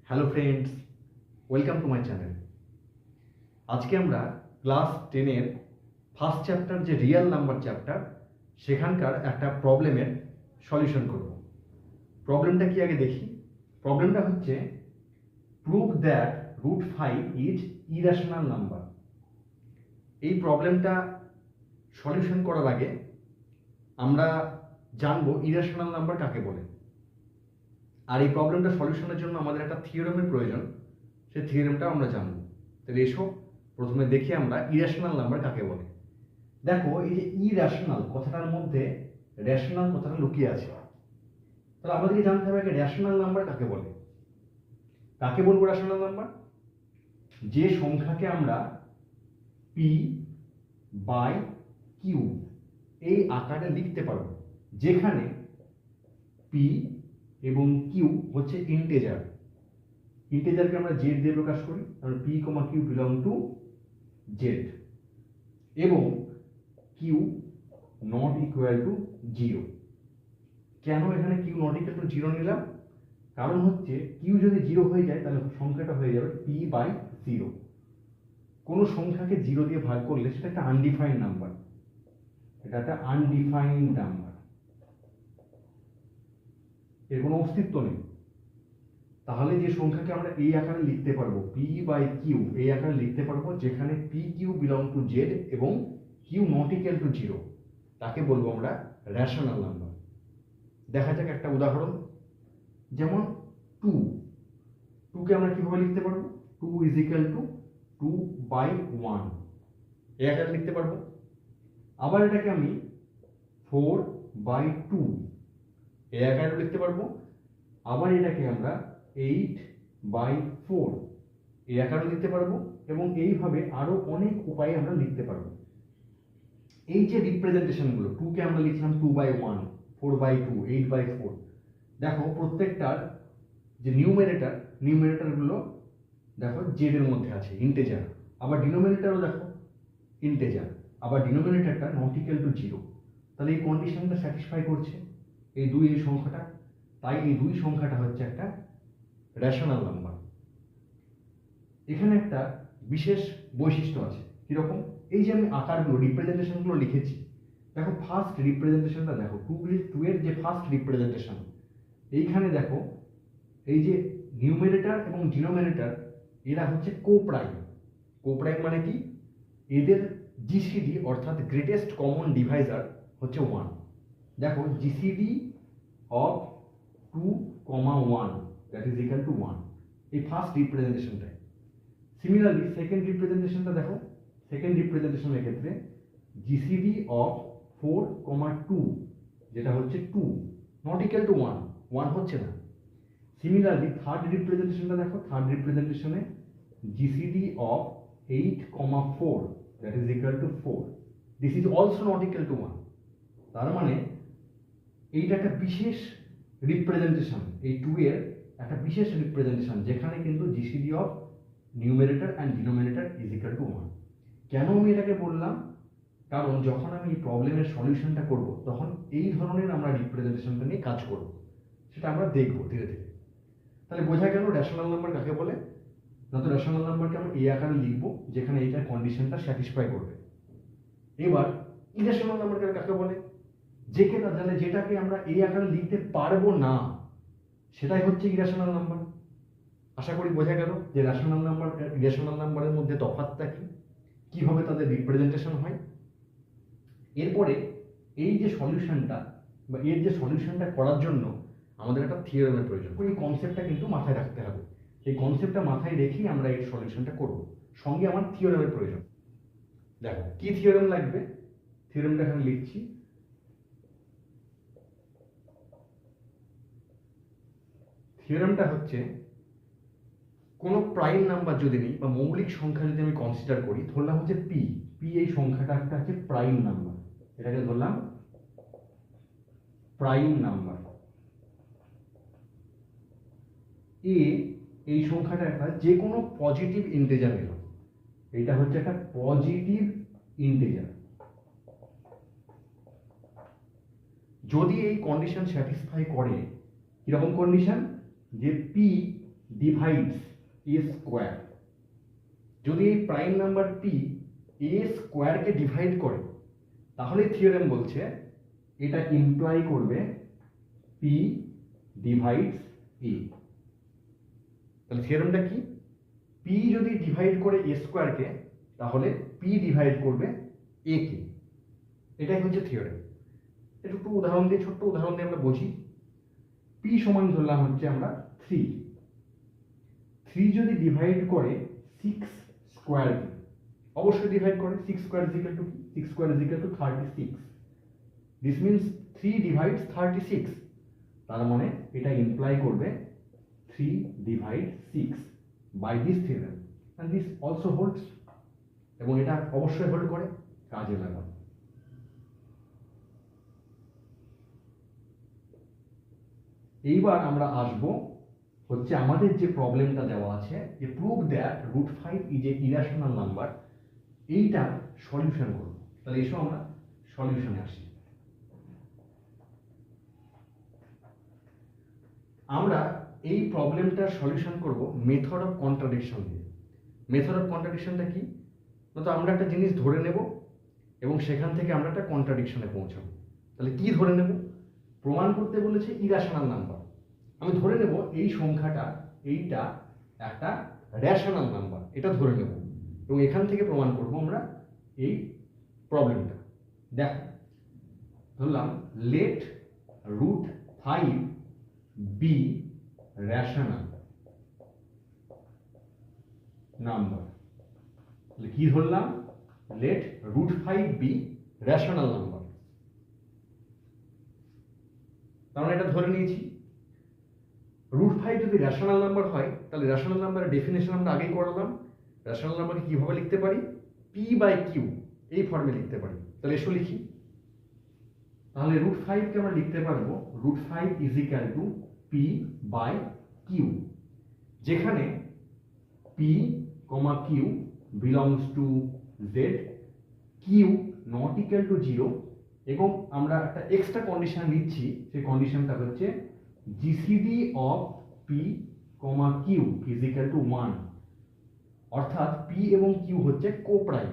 Hello friends, welcome to my channel. আজকে আমরা class 10-এর first chapter যে রিয়েল নাম্বার চ্যাপ্টার সেখানকার একটা প্রবলেমের সলিউশন করব। প্রবলেমটা কি আগে দেখি। প্রবলেমটা হচ্ছে prove that √5 is irrational number. এই প্রবলেমটা সলিউশন করার আগে আমরা জানবো ইরেশনাল নাম্বার কাকে বলে। আর এই প্রবলেমটা সলিউশনের জন্য আমাদের একটা থিওরেমের প্রয়োজন, সেই থিওরেমটা আমরা জানবো। তাহলে এসো প্রথমে দেখি আমরা ইরেশনাল নাম্বার কাকে বলে। দেখো, এই যে ইরেশনাল কথাটার মধ্যে রেশনাল কথাটা লুকিয়ে আছে। তাহলে আমাদেরকে জানতে হবে যে রেশনাল নাম্বার কাকে বলে। কাকে বলবো রেশনাল নাম্বার? যে সংখ্যাকে আমরা পি বাই কিউ এই আকারে লিখতে পারবো, যেখানে পি এবং কিউ হচ্ছে ইন্টেজার। ইন্টেজারকে আমরা জেড দিয়ে প্রকাশ করি, আমরা P comma Q belong to Z, এবং কিউ নট ইকুয়াল টু 0। কেন এখানে কিউ নট ইকুয়াল টু 0 নিলাম? কারণ হচ্ছে কিউ যদি 0 হয়ে যায় তাহলে সংখ্যাটা হয়ে যাবে পি বাই 0। কোনো সংখ্যাকে 0 দিয়ে ভাগ করলে সেটা একটা আনডিফাইন্ড নাম্বার, এটা একটা আনডিফাইন্ড নাম্বার, এর কোনো অস্তিত্ব নেই। তাহলে যে সংখ্যাকে আমরা এই আকারে লিখতে পারবো, পি বাই কিউ এই আকারে লিখতে পারবো, যেখানে P Q belong to Z এবং কিউ নট ইকুয়াল টু 0, তাকে বলবো আমরা রেশনাল নাম্বার। দেখা যাক একটা উদাহরণ, যেমন 2কে আমরা কিভাবে লিখতে পারবো? 2 ইজ ইকুয়াল টু 2 বাই 1 এই আকারে লিখতে পারবো। আবার এটাকে আমি 4 বাই 2 এই আকারে লিখতে পারবো। আবার এটাকে আমরা 8 বাই 4 এই আকারে লিখতে পারবো, এবং এইভাবে আরো অনেক উপায়ে আমরা লিখতে পারবো। এই যে রিপ্রেজেন্টেশনগুলো, 2কে আমরা লিখলাম 2 বাই 1, 4 বাই 2, 8 বাই 4, দেখো প্রত্যেকটার যে নিউমেরেটরগুলো দেখো জেড এর মধ্যে আছে, ইন্টেজার। আবার ডিনোমিনেটরও দেখো ইন্টেজার, আবার ডিনোমিনেটরটা নট ইকুয়াল টু 0। তাহলে এই কন্ডিশনটা স্যাটিসফাই করছে এই সংখ্যাটা, তাই এই সংখ্যাটা হচ্ছে একটা রেশনাল নাম্বার। এখানে একটা বিশেষ বৈশিষ্ট্য আছে। কিরকম? এই যে আমি আকারগুলো রিপ্রেজেন্টেশনগুলো লিখেছি, দেখো ফার্স্ট রিপ্রেজেন্টেশনটা দেখো, 2 এর যে ফার্স্ট রিপ্রেজেন্টেশন, এইখানে দেখো এই যে নিউমেরেটর এবং ডিনোমিনেটর এরা হচ্ছে কোপ্রাইম। কোপ্রাইম মানে কি? এদের জিসিডি অর্থাৎ গ্রেটেস্ট কমন ডিভাইজার হচ্ছে 1। দেখো GCD of 2, 1 that is equal to 1, এই ফার্স্ট রিপ্রেজেন্টেশনটাই। সিমিলারলি সেকেন্ড রিপ্রেজেন্টেশনটা দেখো, সেকেন্ড রিপ্রেজেন্টেশনের ক্ষেত্রে জিসিডি অফ 4, 2 যেটা হচ্ছে 2 নট ইকুয়াল টু 1 হচ্ছে না। সিমিলারলি থার্ড রিপ্রেজেন্টেশনটা দেখো, থার্ড রিপ্রেজেন্টেশনে GCD of 8, 4 that is equal to 4, this is also not equal to 1। তার মানে এইটা একটা বিশেষ রিপ্রেজেন্টেশন, এই 2 এর একটা বিশেষ রিপ্রেজেন্টেশন, যেখানে কিন্তু GCD of numerator and denominator is equal to 1। কেন আমি এটাকে বললাম? কারণ যখন আমি এই প্রবলেমের সলিউশনটা করব, তখন এই ধরনের আমরা রিপ্রেজেন্টেশনটা নিয়ে কাজ করব, সেটা আমরা দেখব ধীরে ধীরে। তাহলে বোঝা গেল রেশনাল নাম্বার কাকে বলে। না তো রেশনাল নাম্বারকে আমরা এই আকারে লিখবো, যেখানে এইটার কন্ডিশনটা স্যাটিসফাই করবে। এবার ইরেশনাল নাম্বার কাকে বলে? যেটাকে আমরা এই আকারে লিখতে পারবো না, সেটাই হচ্ছে ইরেশনাল নাম্বার। আশা করি বোঝা গেল যে রেশনাল নাম্বার ইরেশনাল নাম্বারের মধ্যে তফাৎটা কি, কিভাবে তাদের রিপ্রেজেন্টেশন হয়। এরপরে এই যে সলিউশনটা বা এর যে সলিউশনটা করার জন্য আমাদের একটা থিওরেমের প্রয়োজন। এই কনসেপ্টটা কিন্তু মাথায় রাখতে হবে। এই কনসেপ্টটা মাথায় রেখেই আমরা এই সলিউশনটা করব। সঙ্গে আমার থিওরেমের প্রয়োজন। দেখো কি থিওরেম লাগবে, থিওরেমটা এখানে লিখছি। থিওরেমটা হচ্ছে, কোনো প্রাইম নাম্বার যদি নিই বা মৌলিক সংখ্যা যদি আমি কনসিডার করি, ধরলাম হচ্ছে পি, এই সংখ্যাটা একটা হচ্ছে প্রাইম নাম্বার, এটাকে ধরলাম প্রাইম নাম্বার। এই সংখ্যাটা একটা যে কোনো পজিটিভ ইন্টিজার নিলাম, এটা হচ্ছে একটা পজিটিভ ইন্টিজার। যদি এই কন্ডিশন স্যাটিসফাই করে, কিরকম কন্ডিশন? যে পি ডিভাইডস এ স্কোয়ার, যদি এই প্রাইম নাম্বারটি এ স্কোয়ারকে ডিভাইড করে তাহলে থিওরেম বলছে এটা ইমপ্লাই করবে পি ডিভাইডস এ। তাহলে থিওরেমটা কি? পি যদি ডিভাইড করে এ স্কোয়ারকে তাহলে পি ডিভাইড করবে এ কে। এটাই হচ্ছে থিওরেম। একটু উদাহরণ দিয়ে, ছোট্ট উদাহরণ দিয়ে আমরা বুঝি। পি সমান ধরলাম হচ্ছে আমরা 3। 3 যদি ডিভাইড করে 6 স্কোয়ারকে, অবশ্যই ডিভাইড করে 6 square is equal to 6 square is equal to 36। This means 3 divides 36। তার মানে এটা ইমপ্লাই করবে 3 divide 6 by this theorem, and this also holds. এবং এটা অবশ্যই হোল্ড করে, কাজে লাগান। এইবার আমরা আসব হচ্ছে আমাদের যে প্রবলেমটা দেওয়া আছে, যে prove that √5 is a irrational number, এইটা সলিউশন করব। তাহলে এসো আমরা সলিউশনে আসি। আমরা এই প্রবলেমটার সলিউশন করব মেথড অফ কন্ট্রাডিকশন দিয়ে। মেথড অফ কন্ট্রাডিকশনটা কি? তো আমরা একটা জিনিস ধরে নেব এবং সেখান থেকে আমরা একটা কন্ট্রাডিকশনে পৌঁছাবো। তাহলে কি ধরে নেব? প্রমাণ করতে বলেছে ইরাশনাল নাম্বার। আমি ধরে নেব এই সংখ্যাটা, এইটা একটা রেশনাল নাম্বার, এটা ধরে নেব এবং এখান থেকে প্রমাণ করব আমরা এই প্রবলেমটা। দেখো, ধরলাম লেট √5 বি রেশনাল নাম্বার। তাহলে কি ধরলাম? Let √5 be rational number. তার মানে এটা ধরে নিয়েছি। √5 যদি রেশনাল নাম্বার হয় তাহলে রেশনাল নাম্বারের ডেফিনেশন আমরা আগেই করলাম। রেশনাল নাম্বারকে কিভাবে লিখতে পারি? পি বাই কিউ, এই ফর্মে লিখতে পারি। তাহলে এসো লিখি। তাহলে √5 কে আমরা লিখতে পারবো √5 is equal to p by q, যেখানে p comma q belongs to Z, q not equal to 0, এবং আমরা একটা এক্সট্রা কন্ডিশন নিচ্ছি। সেই কন্ডিশনটা হচ্ছে GCD of P comma Q is equal to 1, অর্থাৎ পি এবং কিউ হচ্ছে কোপ্রাইম।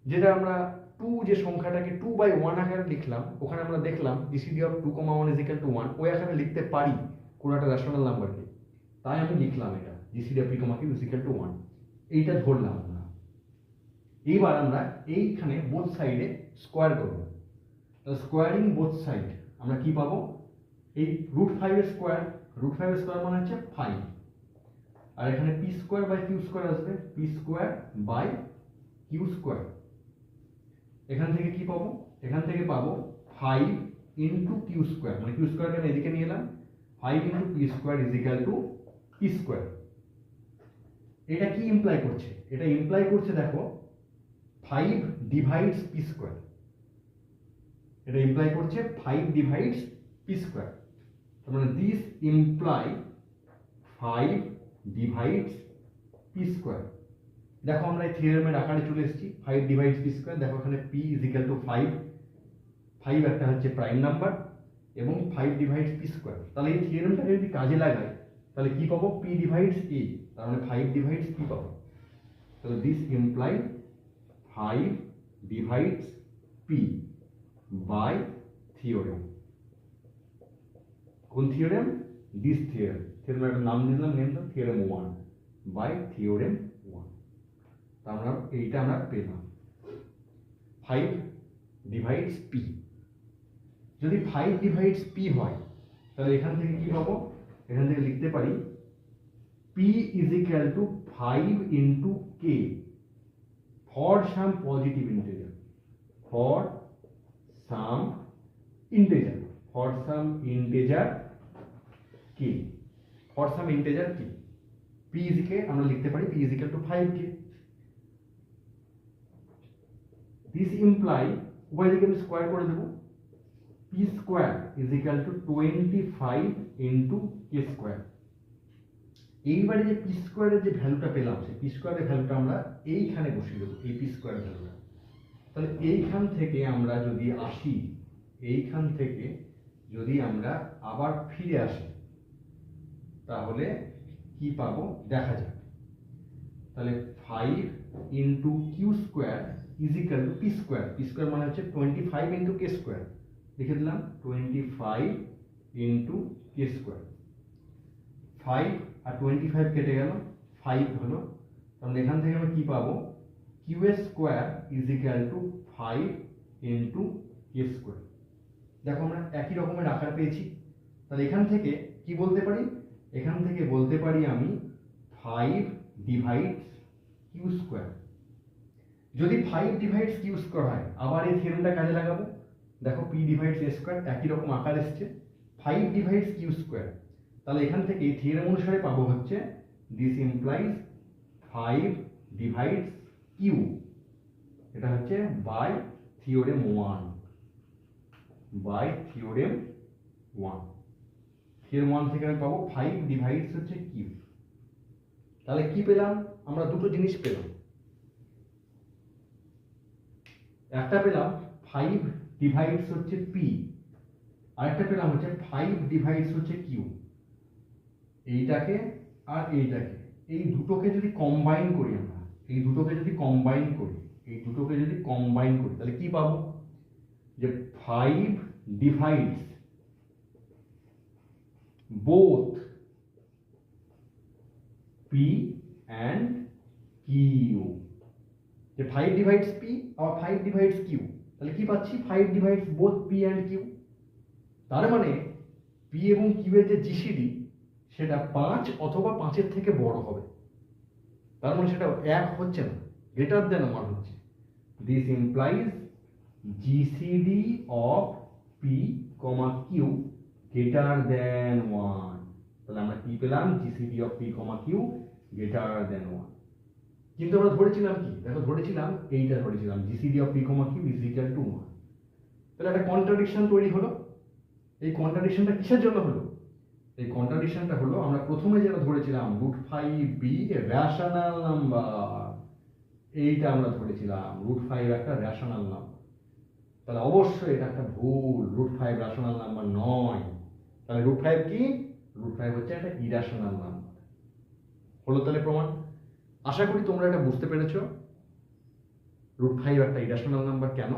যেটা আমরা 2 যে সংখ্যাটাকে 2/1 আকারে লিখলাম, ওখানে আমরা দেখলাম GCD of 2, 1 is equal to 1, ওই আকারে লিখতে পারি কোনো একটা রেশনাল নাম্বারকে। তাই আমি লিখলাম এটা GCD of P comma Q is equal to 1। এইটা ধরলাম আমরা। এইবার আমরা এইখানে বোথ সাইডে স্কোয়ার করব। তাহলে স্কোয়ারিং বোথ সাইড আমরা কি পাবো? এই √5 এর স্কোয়ার, √5 এর স্কোয়ার মানে হচ্ছে 5, আর এখানে p square by q square আসবে, p square by q square. এখান থেকে কি পাবো? এখান থেকে পাবো 5 ইন্টু কিউ স্কোয়ার, মানে কিউ স্কোয়ারকে আমি এদিকে নিয়ে এলাম, 5 into p square is equal to P square. এটা কি ইমপ্লাই করছে? এটা ইমপ্লাই করছে দেখো 5 ডিভাইডস পি স্কোয়ার। এটা ইমপ্লাই করছে 5 ডিভাইডস পি স্কোয়ার। তার মানে this imply 5 divides p square. দেখো আমরা এই থিওরেমের আকারে চলে এসেছি, 5 ডিভাইডস পি স্কোয়ার। দেখো এখানে পি ইজ ইকুয়াল টু 5, 5 একটা হচ্ছে প্রাইম নাম্বার, এবং 5 ডিভাইডস পি স্কোয়ার। তাহলে এই থিওরেমটাকে যদি কাজে লাগাই তাহলে কি পাবো? পি ডিভাইডস এ, তার মানে 5 ডিভাইডস পি পাবো। তাহলে this imply 5 divides P by theorem. কোন থিওরেম? This theorem. থিওরেমের একটা নাম দিলাম, নেম দাও থিওরেম 1 বাই থিওরেম 1। তা আমরা এইটা আমরা পেলাম 5 ডিভাইডস পি। যদি 5 ডিভাইডস পি হয় তাহলে এখান থেকে কি পাবো? এখান থেকে লিখতে পারি p is equal to 5 into k for some positive integer, for some integer, for some integer k, for some integer k. P is k আমরা লিখতে পারি p is equal to 5k। This imply, উভয় দিকে আমি square করে দেবো, p square is equal to 25 into K square. এইবারে যে পি স্কোয়ারের যে ভ্যালুটা পেলাম, সেই পি স্কোয়ারের ভ্যালুটা আমরা এইখানে বসিয়ে দেবো, এই পি স্কোয়ার ভ্যালুটা। তাহলে এইখান থেকে আমরা যদি আসি, এইখান থেকে যদি আমরা আবার ফিরে আসি, তাহলে কি পাবো দেখা যাক। তাহলে 5 into Q square is equal to P square. P square মানে হচ্ছে 25 ইন্টু কে স্কোয়ার। লিখে দিলাম 25 ইন্টু কে স্কোয়ার। 5 আর 25 কেটে গেল, 5 হলো। তাহলে এখান থেকে আমরা কি পাবো, Q square is equal to 5 into K square. দেখো আমরা একই রকমের আকার পেয়েছি। তাহলে এখান থেকে কি বলতে পারি, এখান থেকে বলতে পারি আমি 5 ডিভাইডস কিউ স্কোয়ার। যদি 5 ডিভাইডস কিউ স্কোয়ার হয়, আবার এই থিওরেমটা কাজে লাগাবো। দেখো পি ডিভাইডস এ স্কোয়ার একই রকম আকার এসছে, 5 ডিভাইডস কিউ স্কোয়ার। তাহলে এখান থেকে এই থিওরেম অনুসারে পাবো হচ্ছে দিস ইমপ্লাইজ 5 ডিভাইডস কিউ। এটা হচ্ছে by theorem 1, by theorem 1। Theorem 1 থেকে আমি পাবো 5 ডিভাইডস হচ্ছে কিউ। তাহলে কি পেলাম, আমরা দুটো জিনিস পেলাম। একটা পেলাম 5 ডিভাইডস হচ্ছে পি, আরেকটা পেলাম হচ্ছে 5 ডিভাইডস হচ্ছে কিউ। এইটাকে আর এইটাকে, এই দুটোকে যদি কম্বাইন করি আমরা, এই দুটোকে যদি কম্বাইন করি, এই দুটোকে যদি কম্বাইন করি, তাহলে কি পাবো, যে 5 divides both P and Q. যে 5 ডিভাইডস পি আবার 5 ডিভাইডস কিউ, তাহলে কি পাচ্ছি, 5 divides both P and Q. তার মানে পি এবং কিউ এর যে জিসিডি সেটা 5 অথবা 5-এর থেকে বড় হবে। তার মানে সেটা 1 হচ্ছে না, গ্রেটার দেন 1 হচ্ছে। This implies GCD of P comma Q greater than 1। তাহলে আমরা কি পেলাম, GCD of P comma Q greater than 1। কিন্তু আমরা ধরেছিলাম কি, দেখো ধরেছিলাম এইটা ধরেছিলাম, GCD of P comma Q is equal to 1। তাহলে একটা কন্ট্রাডিকশন তৈরি হলো। এই কন্ট্রাডিকশনটা কিসের জন্য হলো, এই কন্ট্রাডিকশনটা হলো আমরা প্রথমে যেটা ধরেছিলাম √5 বি রেশনাল নাম্বার, এইটা আমরা ধরেছিলাম √5 একটা রেশনাল নাম্বার। তাহলে অবশ্যই এটা একটা ভুল, √5 রেশনাল নাম্বার নয়। তাহলে √5 কি, √5 হচ্ছে একটা ইরেশনাল নাম্বার। হলো তাহলে প্রমাণ। আশা করি তোমরা এটা বুঝতে পেরেছো √5 একটা ইরেশনাল নাম্বার কেন।